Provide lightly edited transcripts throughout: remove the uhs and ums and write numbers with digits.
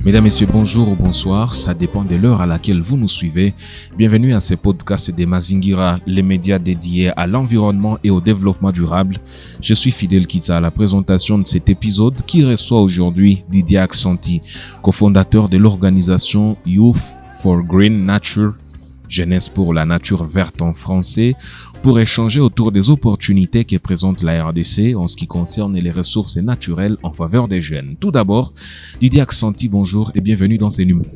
Mesdames, Messieurs, bonjour ou bonsoir, ça dépend de l'heure à laquelle vous nous suivez. Bienvenue à ce podcast des Mazingira, les médias dédiés à l'environnement et au développement durable. Je suis Fidel Kitsa à la présentation de cet épisode qui reçoit aujourd'hui Didier Aksanti, cofondateur de l'organisation Youth for Green Nature, Jeunesse pour la nature verte en français, pour échanger autour des opportunités que présente la RDC en ce qui concerne les ressources naturelles en faveur des jeunes. Tout d'abord, Didier Aksanti, bonjour et bienvenue dans ces numéros.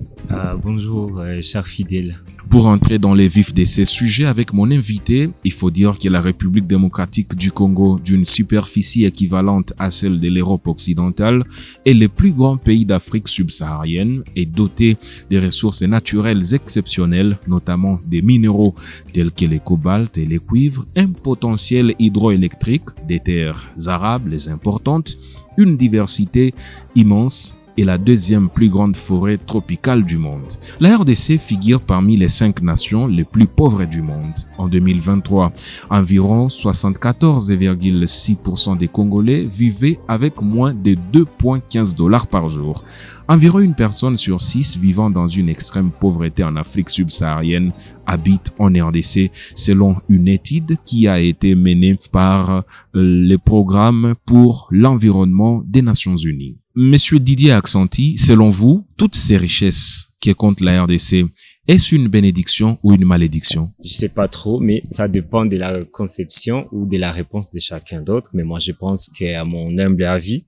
Bonjour, cher fidèle. Pour entrer dans les vifs de ces sujets avec mon invité, il faut dire que la République démocratique du Congo, d'une superficie équivalente à celle de l'Europe occidentale, est le plus grand pays d'Afrique subsaharienne et doté de ressources naturelles exceptionnelles, notamment des minéraux tels que les cobalt et les cuivres, un potentiel hydroélectrique, des terres arables importantes, une diversité immense et la deuxième plus grande forêt tropicale du monde. La RDC figure parmi les 5 nations les plus pauvres du monde. En 2023, environ 74,6% des Congolais vivaient avec moins de 2,15 $ par jour. Environ une personne sur 6 vivant dans une extrême pauvreté en Afrique subsaharienne habite en RDC, selon une étude qui a été menée par le Programme pour l'environnement des Nations Unies. Monsieur Didier Aksanti, selon vous, toutes ces richesses que compte la RDC, est-ce une bénédiction ou une malédiction? Je sais pas trop, mais ça dépend de la conception ou de la réponse de chacun d'autre. Mais moi, je pense qu'à mon humble avis,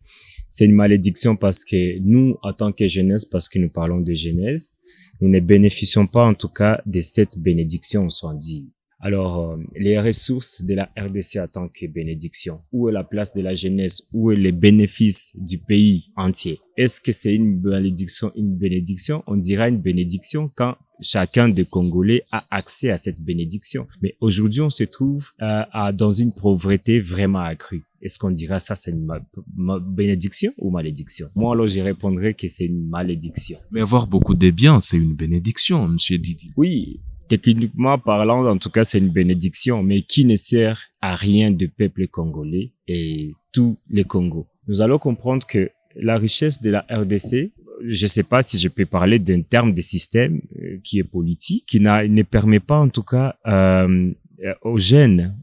c'est une malédiction parce que nous, en tant que jeunesse, parce que nous parlons de jeunesse, nous ne bénéficions pas en tout cas de cette bénédiction, soit dit. Alors, les ressources de la RDC en tant que bénédiction, où est la place de la jeunesse, où est les bénéfices du pays entier? Est-ce que c'est une malédiction, une bénédiction? On dira une bénédiction quand chacun des Congolais a accès à cette bénédiction. Mais aujourd'hui, on se trouve dans une pauvreté vraiment accrue. Est-ce qu'on dira ça, c'est une bénédiction ou malédiction? Moi, alors, je répondrais que c'est une malédiction. Mais avoir beaucoup de biens, c'est une bénédiction, monsieur Didier. Oui. Techniquement parlant, en tout cas, c'est une bénédiction, mais qui ne sert à rien du peuple congolais et tous les Congos. Nous allons comprendre que la richesse de la RDC, je ne sais pas si je peux parler d'un terme de système qui est politique, qui ne permet pas en tout cas aux jeunes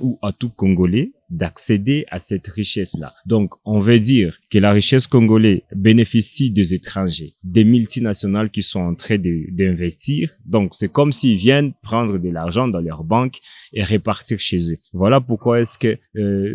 ou à tout Congolais d'accéder à cette richesse-là. Donc, on veut dire que la richesse congolaise bénéficie des étrangers, des multinationales qui sont en train d'investir. Donc, c'est comme s'ils viennent prendre de l'argent dans leur banque et répartir chez eux. Voilà pourquoi est-ce que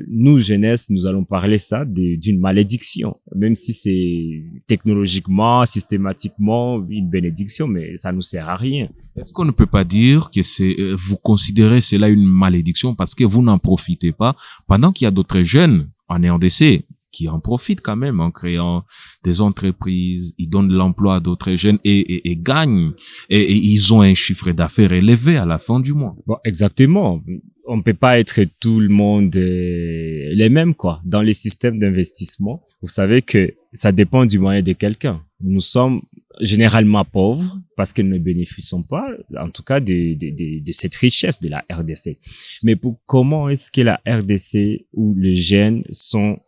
nous, jeunesse, nous allons parler ça d'une malédiction. Même si c'est technologiquement, systématiquement une bénédiction, mais ça nous sert à rien. Est-ce qu'on ne peut pas dire que vous considérez cela une malédiction parce que vous n'en profitez pas, pendant qu'il y a d'autres jeunes en RDC qui en profitent quand même en créant des entreprises, ils donnent de l'emploi à d'autres jeunes et gagnent, et ils ont un chiffre d'affaires élevé à la fin du mois. Bon, exactement. On ne peut pas être tout le monde les mêmes, quoi. Dans les systèmes d'investissement, vous savez que ça dépend du moyen de quelqu'un. Nous sommes généralement pauvres parce que nous ne bénéficions pas, en tout cas, de cette richesse de la RDC. Mais comment est-ce que la RDC ou les jeunes sont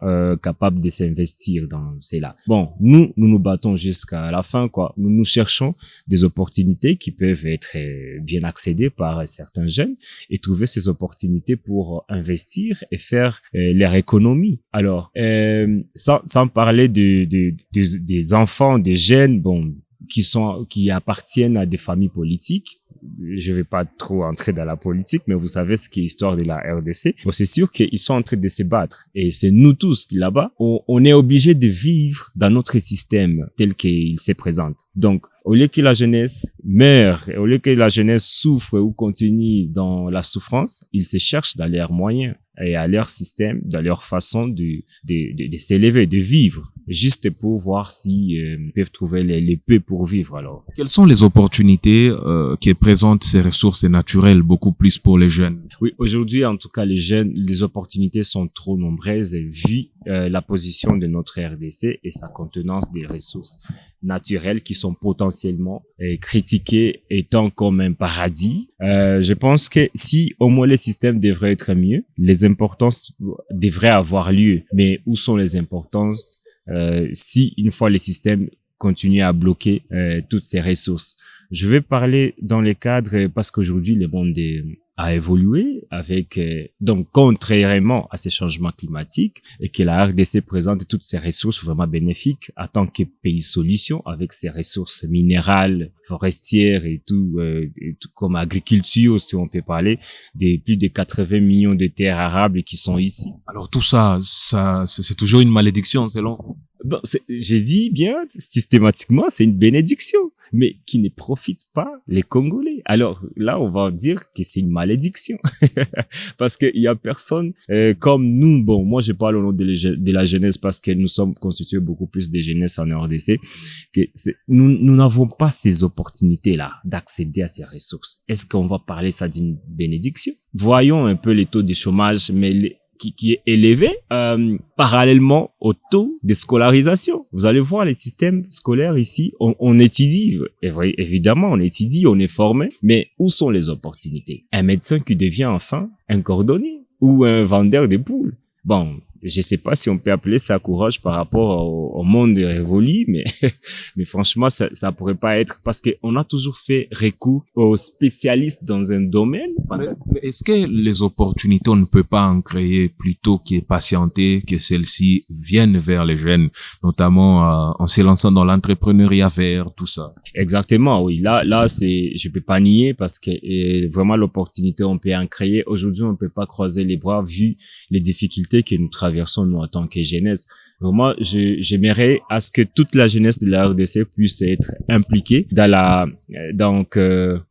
capables de s'investir dans cela? Bon, nous battons jusqu'à la fin, quoi. Nous cherchons des opportunités qui peuvent être bien accédées par certains jeunes et trouver ces opportunités pour investir et faire leur économie. Alors, sans parler des enfants, des jeunes, bon, qui appartiennent à des familles politiques. Je vais pas trop entrer dans la politique, mais vous savez ce qui est l'histoire de la RDC. Bon, c'est sûr qu'ils sont en train de se battre. Et c'est nous tous qui là-bas, on est obligé de vivre dans notre système tel qu'il se présente. Donc, au lieu que la jeunesse meure, au lieu que la jeunesse souffre ou continue dans la souffrance, ils se cherchent dans leurs moyens et à leur système, dans leur façon de s'élever, de vivre, juste pour voir si peuvent trouver les peu pour vivre. Alors, quelles sont les opportunités que présentent ces ressources naturelles beaucoup plus pour les jeunes? Oui, aujourd'hui, en tout cas, les jeunes, les opportunités sont trop nombreuses vu la position de notre RDC et sa contenance des ressources naturelles qui sont potentiellement critiquées étant comme un paradis. Je pense que si au moins les systèmes devraient être mieux, les importances devraient avoir lieu. Mais où sont les importances si une fois les systèmes continuer à bloquer toutes ces ressources. Je vais parler dans les cadres parce qu'aujourd'hui, le monde a évolué avec, donc, contrairement à ces changements climatiques et que la RDC présente toutes ces ressources vraiment bénéfiques en tant que pays solution avec ses ressources minérales, forestières et tout comme agriculture, si on peut parler, des plus de 80 millions de terres arables qui sont ici. Alors tout ça, c'est toujours une malédiction, selon vous? Bon, j'ai dit bien, systématiquement, c'est une bénédiction, mais qui ne profite pas les Congolais. Alors là, on va dire que c'est une malédiction, parce qu'il y a personne comme nous. Bon, moi, je parle au nom de la jeunesse parce que nous sommes constitués beaucoup plus de jeunesse en RDC. Nous n'avons pas ces opportunités-là d'accéder à ces ressources. Est-ce qu'on va parler ça d'une bénédiction? Voyons un peu les taux de chômage, mais qui est élevé parallèlement au taux de scolarisation. Vous allez voir les systèmes scolaires ici, on étudie, évidemment on étudie, on est formé, mais où sont les opportunités? Un médecin qui devient enfin un cordonnier ou un vendeur de poules. Bon, je sais pas si on peut appeler ça courage par rapport au monde révolu, mais franchement, ça pourrait pas être parce qu'on a toujours fait recours aux spécialistes dans un domaine. Mais est-ce que les opportunités, on ne peut pas en créer plutôt que patienter, que celles-ci viennent vers les jeunes, notamment en se lançant dans l'entrepreneuriat vert, tout ça? Exactement, oui. Là, je peux pas nier parce que vraiment l'opportunité, on peut en créer. Aujourd'hui, on peut pas croiser les bras vu les difficultés que nous traversons nous en tant que jeunesse. Moi, j'aimerais à ce que toute la jeunesse de la RDC puisse être impliquée dans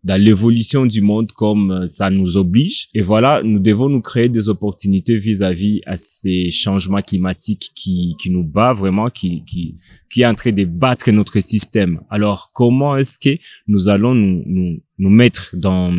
l'évolution du monde comme ça nous oblige. Et voilà, nous devons nous créer des opportunités vis-à-vis à ces changements climatiques qui nous bat vraiment, qui est en train de battre notre système. Alors, comment est-ce que nous allons nous mettre dans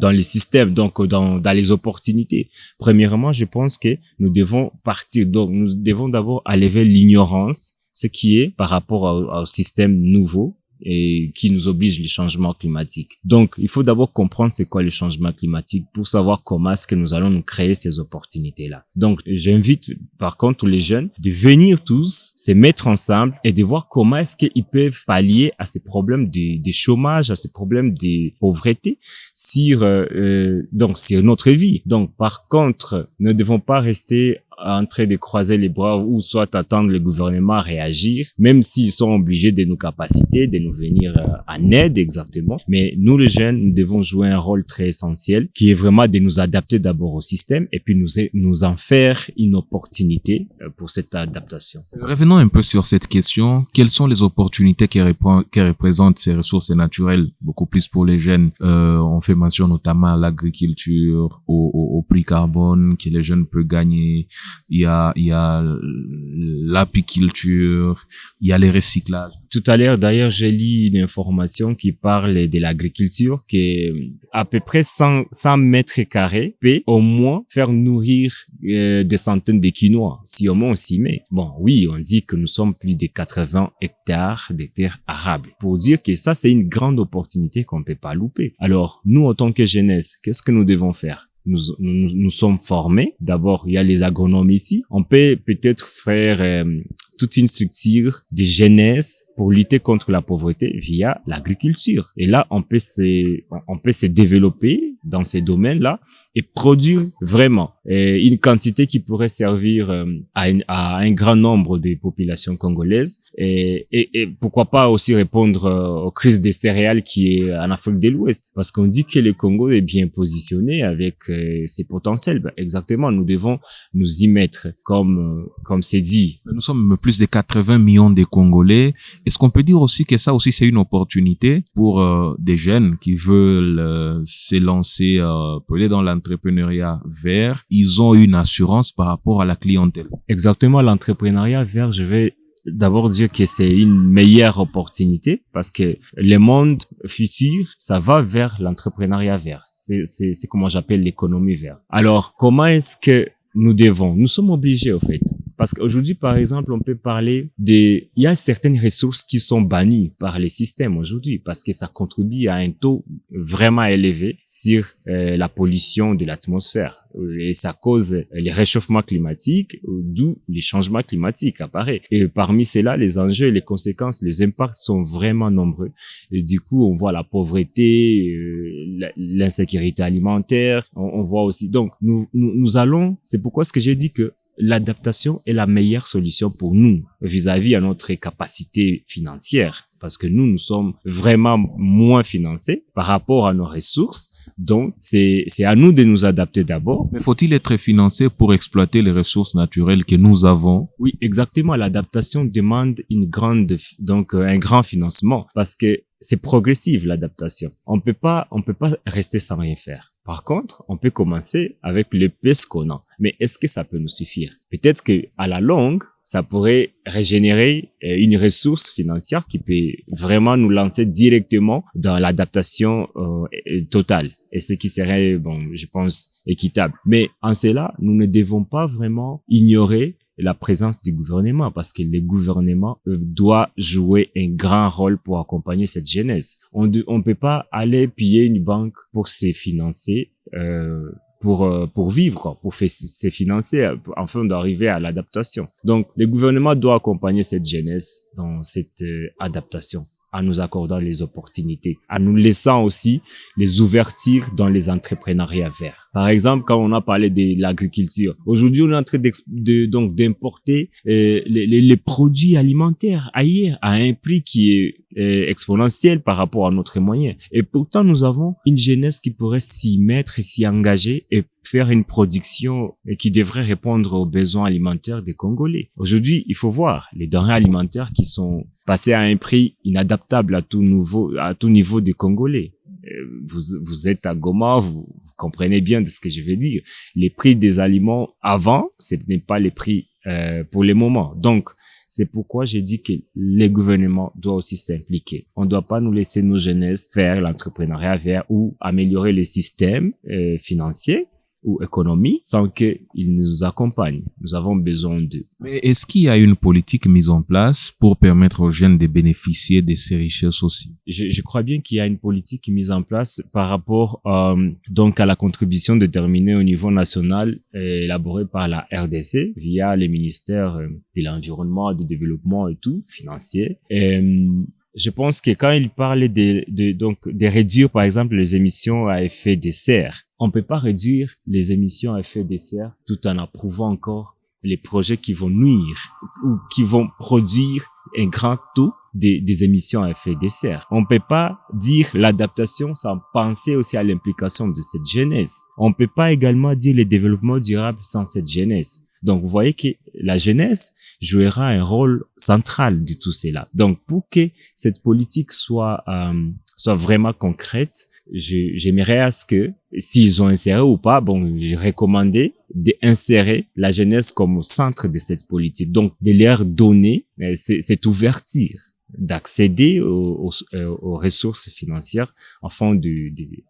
les systèmes, donc dans les opportunités? Premièrement, je pense que nous devons partir. Donc, nous devons d'abord enlever l'ignorance, ce qui est par rapport au système nouveau et qui nous oblige les changements climatiques. Donc, il faut d'abord comprendre c'est quoi le changement climatique pour savoir comment est-ce que nous allons nous créer ces opportunités-là. Donc, j'invite par contre tous les jeunes de venir tous se mettre ensemble et de voir comment est-ce qu'ils peuvent pallier à ces problèmes de chômage, à ces problèmes de pauvreté sur notre vie. Donc, par contre, nous ne devons pas rester en train de croiser les bras ou soit attendre le gouvernement à réagir, même s'ils sont obligés de nous capaciter, de nous venir en aide exactement. Mais nous, les jeunes, nous devons jouer un rôle très essentiel qui est vraiment de nous adapter d'abord au système et puis nous en faire une opportunité pour cette adaptation. Revenons un peu sur cette question. Quelles sont les opportunités qui représentent ces ressources naturelles, beaucoup plus pour les jeunes? On fait mention notamment à l'agriculture, au prix carbone que les jeunes peuvent gagner. Il y a l'apiculture, il y a les recyclages. Tout à l'heure, d'ailleurs, j'ai lu une information qui parle de l'agriculture, que à peu près 100 mètres carrés peut au moins faire nourrir des centaines de Quinois, si au moins on s'y met. Bon, oui, on dit que nous sommes plus de 80 hectares de terres arables. Pour dire que ça, c'est une grande opportunité qu'on ne peut pas louper. Alors, nous, en tant que jeunesse, qu'est-ce que nous devons faire? Nous sommes formés. D'abord, il y a les agronomes ici. On peut peut-être faire toute une structure de jeunesse pour lutter contre la pauvreté via l'agriculture. Et là, on peut se développer dans ces domaines-là et produire vraiment une quantité qui pourrait servir à un grand nombre de populations congolaises et pourquoi pas aussi répondre aux crises des céréales qui est en Afrique de l'Ouest, parce qu'on dit que le Congo est bien positionné avec ses potentiels. Ben, exactement, nous devons nous y mettre comme c'est dit. Nous sommes plus de 80 millions de Congolais. Est-ce qu'on peut dire aussi que ça aussi c'est une opportunité pour des jeunes qui veulent se lancer peut-être dans l'entrepreneuriat vert? Ils ont une assurance par rapport à la clientèle. Exactement, l'entrepreneuriat vert, je vais d'abord dire que c'est une meilleure opportunité parce que le monde futur, ça va vers l'entrepreneuriat vert. C'est comment j'appelle l'économie verte. Alors, comment est-ce que nous sommes obligés, au fait. Parce qu'aujourd'hui, par exemple, on peut parler il y a certaines ressources qui sont bannies par les systèmes aujourd'hui parce que ça contribue à un taux vraiment élevé sur la pollution de l'atmosphère. Et ça cause les réchauffements climatiques, d'où les changements climatiques apparaissent. Et parmi ceux-là, les enjeux, les conséquences, les impacts sont vraiment nombreux. Et du coup, on voit la pauvreté, l'insécurité alimentaire, on voit aussi. Donc, nous allons, c'est pourquoi ce que j'ai dit que l'adaptation est la meilleure solution pour nous vis-à-vis à notre capacité financière. Parce que nous sommes vraiment moins financés par rapport à nos ressources. Donc, c'est à nous de nous adapter d'abord. Mais faut-il être financé pour exploiter les ressources naturelles que nous avons? Oui, exactement. L'adaptation demande un grand financement parce que c'est progressif, l'adaptation. On peut pas rester sans rien faire. Par contre, on peut commencer avec le peu qu'on a. Mais est-ce que ça peut nous suffire? Peut-être que à la longue, ça pourrait régénérer une ressource financière qui peut vraiment nous lancer directement dans l'adaptation totale. Et ce qui serait, je pense, équitable. Mais en cela, nous ne devons pas vraiment ignorer la présence du gouvernement parce que le gouvernement doit jouer un grand rôle pour accompagner cette jeunesse. On peut pas aller piller une banque pour se financer, pour vivre, quoi, pour se financer afin d'arriver à l'adaptation. Donc, le gouvernement doit accompagner cette jeunesse dans cette adaptation, en nous accordant les opportunités, en nous laissant aussi les ouvertures dans les entrepreneuriats verts. Par exemple, quand on a parlé de l'agriculture, aujourd'hui on est en train d'importer les produits alimentaires ailleurs à un prix qui est exponentiel par rapport à notre moyen. Et pourtant, nous avons une jeunesse qui pourrait s'y mettre, s'y engager et faire une production qui devrait répondre aux besoins alimentaires des Congolais. Aujourd'hui, il faut voir les denrées alimentaires qui sont passées à un prix inadaptable à tout niveau des Congolais. Vous êtes à Goma, vous comprenez bien de ce que je veux dire. Les prix des aliments avant, ce n'est pas les prix pour le moment. Donc, c'est pourquoi j'ai dit que les gouvernements doivent aussi s'impliquer. On ne doit pas nous laisser nos jeunesses faire l'entrepreneuriat vert ou améliorer les systèmes financiers ou économie sans qu'ils nous accompagnent. Nous avons besoin d'eux. Mais est-ce qu'il y a une politique mise en place pour permettre aux jeunes de bénéficier de ces richesses aussi? Je crois bien qu'il y a une politique mise en place par rapport donc à la contribution déterminée au niveau national élaborée par la RDC via les ministères de l'environnement, du développement et tout, financier. Je pense que quand il parle de réduire, par exemple, les émissions à effet de serre, on peut pas réduire les émissions à effet de serre tout en approuvant encore les projets qui vont nuire ou qui vont produire un grand taux des émissions à effet de serre. On peut pas dire l'adaptation sans penser aussi à l'implication de cette jeunesse. On peut pas également dire le développement durable sans cette jeunesse. Donc, vous voyez que la jeunesse jouera un rôle central de tout cela. Donc, pour que cette politique soit vraiment concrète, j'aimerais à ce que, s'ils ont inséré ou pas, je recommandais d'insérer la jeunesse comme au centre de cette politique. Donc, de leur donner cette ouverture d'accéder aux ressources financières afin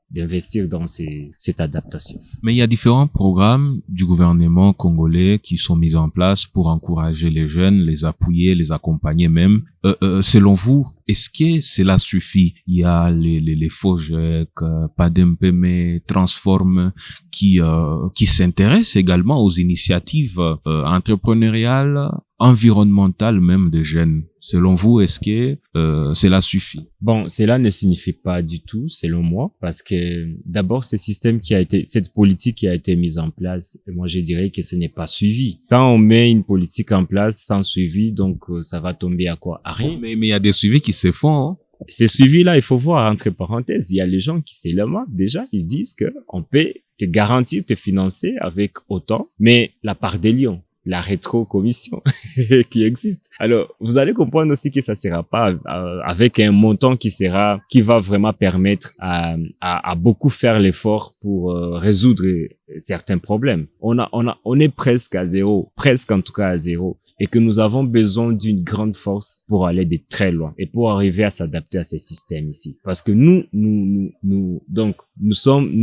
d'investir dans cette adaptation. Mais il y a différents programmes du gouvernement congolais qui sont mis en place pour encourager les jeunes, les appuyer, les accompagner même. Selon vous, est-ce que cela suffit? Il y a les FOGEC, PADEMPM, Transform qui s'intéressent également aux initiatives entrepreneuriales, environnementales même des jeunes. Selon vous, est-ce que cela suffit? Cela ne signifie pas du tout, selon moi, parce que d'abord, cette politique qui a été mise en place, moi je dirais que ce n'est pas suivi. Quand on met une politique en place sans suivi, donc ça va tomber à quoi? À rien. Mais il y a des suivis qui se font. Hein? Ces suivis-là, il faut voir entre parenthèses, il y a les gens qui s'élamantent déjà, ils disent que on peut te garantir, te financer avec autant, mais la part des lions, la rétrocommission qui existe. Alors, vous allez comprendre aussi que ça sera pas avec un montant qui va vraiment permettre à beaucoup faire l'effort pour résoudre certains problèmes. On est presque à zéro, presque en tout cas à zéro. Et que nous avons besoin d'une grande force pour aller de très loin et pour arriver à s'adapter à ces systèmes ici. Parce que nous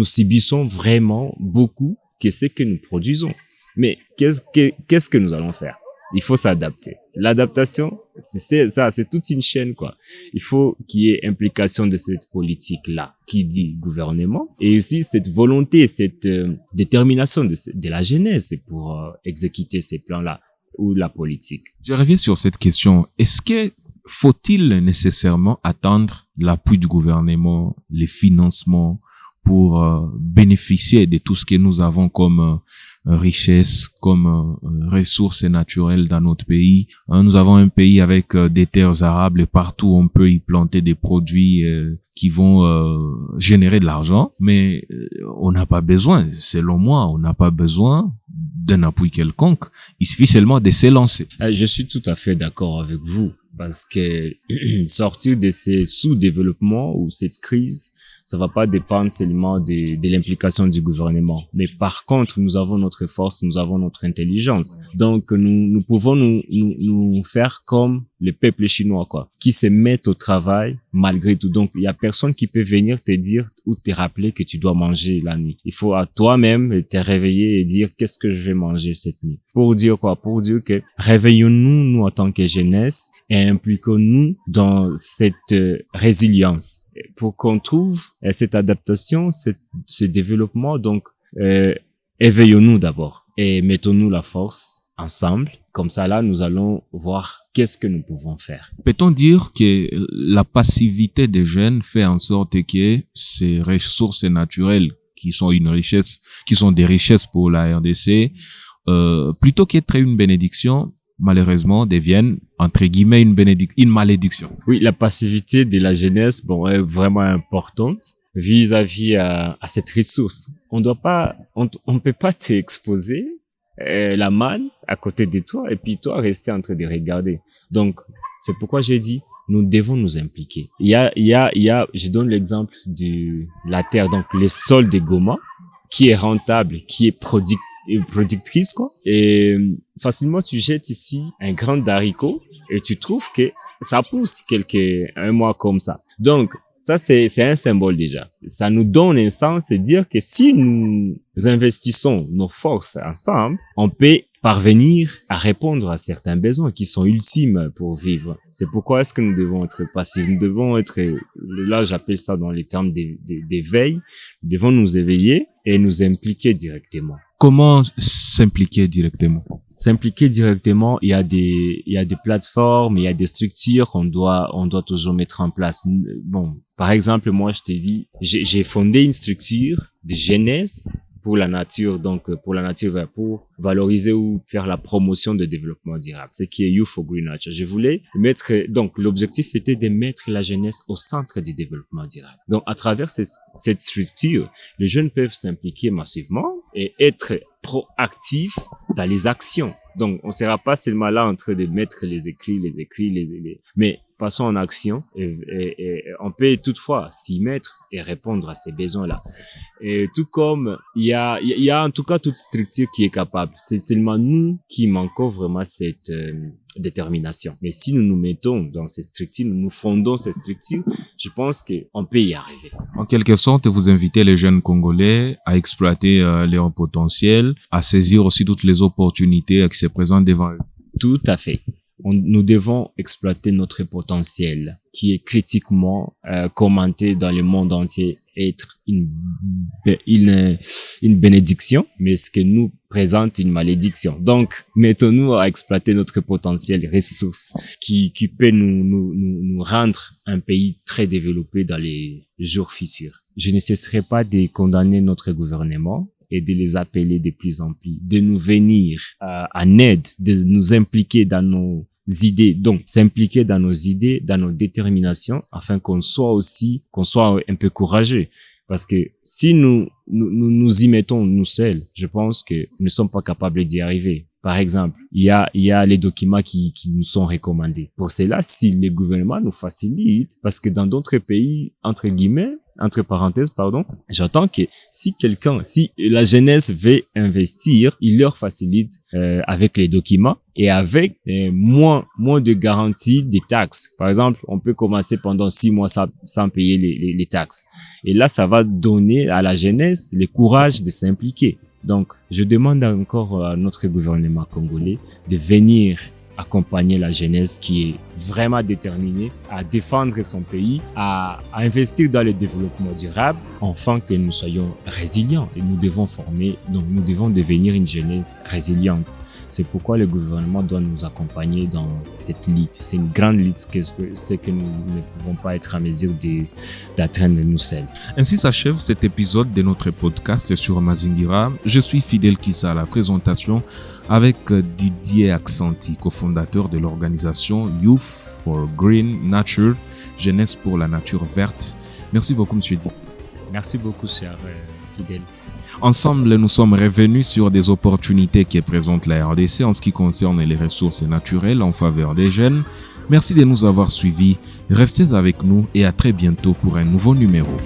subissons vraiment beaucoup que ce que nous produisons. Mais qu'est-ce que nous allons faire? Il faut s'adapter. L'adaptation, c'est ça, c'est toute une chaîne, quoi. Il faut qu'il y ait implication de cette politique-là, qui dit gouvernement, et aussi cette volonté, cette détermination de la jeunesse pour exécuter ces plans-là, ou la politique. Je reviens sur cette question. Est-ce que faut-il nécessairement attendre l'appui du gouvernement, les financements pour bénéficier de tout ce que nous avons comme richesse, comme ressources naturelles dans notre pays? Nous avons un pays avec des terres arables et partout on peut y planter des produits qui vont générer de l'argent, mais on n'a pas besoin, selon moi, on n'a pas besoin d'un appui quelconque. Il suffit seulement de se lancer. Je suis tout à fait d'accord avec vous, parce que sortir de ces sous-développements ou cette crise, ça va pas dépendre seulement de l'implication du gouvernement. Mais par contre, nous avons notre force, nous avons notre intelligence. Donc, nous pouvons nous faire comme le peuple chinois, quoi, qui se mettent au travail malgré tout. Donc, il y a personne qui peut venir te dire ou te rappeler que tu dois manger la nuit. Il faut à toi-même te réveiller et dire qu'est-ce que je vais manger cette nuit. Pour dire quoi? Pour dire que réveillons-nous, nous, en tant que jeunesse, et impliquons-nous dans cette résilience pour qu'on trouve cette adaptation, ce développement. Donc, éveillons-nous d'abord et mettons-nous la force ensemble. Comme ça, là, nous allons voir qu'est-ce que nous pouvons faire. Peut-on dire que la passivité des jeunes fait en sorte que ces ressources naturelles qui sont une richesse, qui sont des richesses pour la RDC, plutôt qu'être une bénédiction, malheureusement deviennent entre guillemets une malédiction? Oui, la passivité de la jeunesse, bon, est vraiment importante vis-à-vis à cette ressource. On peut pas t'exposer la manne à côté de toi et puis toi rester en train de regarder. Donc, c'est pourquoi j'ai dit, nous devons nous impliquer. Il y a, je donne l'exemple de la terre, donc le sol de Goma, qui est rentable, qui est productrice, quoi. Et facilement, tu jettes ici un grain d'haricot et tu trouves que ça pousse un mois comme ça. Donc, ça, c'est un symbole déjà. Ça nous donne un sens et dire que si nous investissons nos forces ensemble, on peut parvenir à répondre à certains besoins qui sont ultimes pour vivre. C'est pourquoi est-ce que nous devons être passifs. Nous devons être, là j'appelle ça dans les termes d'éveil, nous devons nous éveiller et nous impliquer directement. Comment s'impliquer directement? S'impliquer directement, il y a des plateformes, il y a des structures qu'on doit toujours mettre en place. Bon, par exemple, moi, je t'ai dit, j'ai fondé une structure de jeunesse pour la nature, donc pour la nature, pour valoriser ou faire la promotion de développement durable, ce qui est Youth for Green Nature. Je voulais donc l'objectif était de mettre la jeunesse au centre du développement durable. Donc à travers cette structure, les jeunes peuvent s'impliquer massivement et être proactifs dans les actions. Donc on ne sera pas seulement là en train de mettre les écrits, mais passons en action et on peut toutefois s'y mettre et répondre à ces besoins-là. Et tout comme il y a en tout cas toute structure qui est capable. C'est seulement nous qui manquons vraiment cette détermination. Mais si nous nous mettons dans ces structures, nous fondons ces structures, je pense qu'on peut y arriver. En quelque sorte, vous invitez les jeunes Congolais à exploiter leur potentiel, à saisir aussi toutes les opportunités qui se présentent devant eux. Tout à fait. Nous devons exploiter notre potentiel qui est critiquement commenté dans le monde entier, être une bénédiction, mais ce que nous présente une malédiction. Donc, mettons-nous à exploiter notre potentiel ressources qui peut nous rendre un pays très développé dans les jours futurs. Je ne cesserai pas de condamner notre gouvernement et de les appeler de plus en plus, de nous venir en aide, de nous impliquer dans nos idées, donc s'impliquer dans nos idées, dans nos déterminations, afin qu'on soit un peu courageux. Parce que si nous y mettons nous seuls, je pense que nous ne sommes pas capables d'y arriver. Par exemple, il y a les documents qui nous sont recommandés. Pour cela, si le gouvernement nous facilite, parce que dans d'autres pays, entre parenthèses, j'entends que si la jeunesse veut investir, il leur facilite avec les documents et avec moins de garantie des taxes. Par exemple, on peut commencer pendant 6 mois sans payer les taxes. Et là, ça va donner à la jeunesse le courage de s'impliquer. Donc, je demande encore à notre gouvernement congolais de venir accompagner la jeunesse qui est vraiment déterminée à défendre son pays, à investir dans le développement durable, afin que nous soyons résilients. Et nous devons former, donc nous devons devenir une jeunesse résiliente. C'est pourquoi le gouvernement doit nous accompagner dans cette lutte. C'est une grande lutte, c'est que nous ne pouvons pas être en mesure d'atteindre nous seuls. Ainsi s'achève cet épisode de notre podcast sur Mazingira. Je suis Fidèle Kissa à la présentation avec Didier Aksanti, cofondateur de l'organisation Youth for Green Nature, Jeunesse pour la nature verte. Merci beaucoup, monsieur Di. Merci beaucoup, cher Fidèle. Ensemble, nous sommes revenus sur des opportunités que présente la RDC en ce qui concerne les ressources naturelles en faveur des jeunes. Merci de nous avoir suivis. Restez avec nous et à très bientôt pour un nouveau numéro.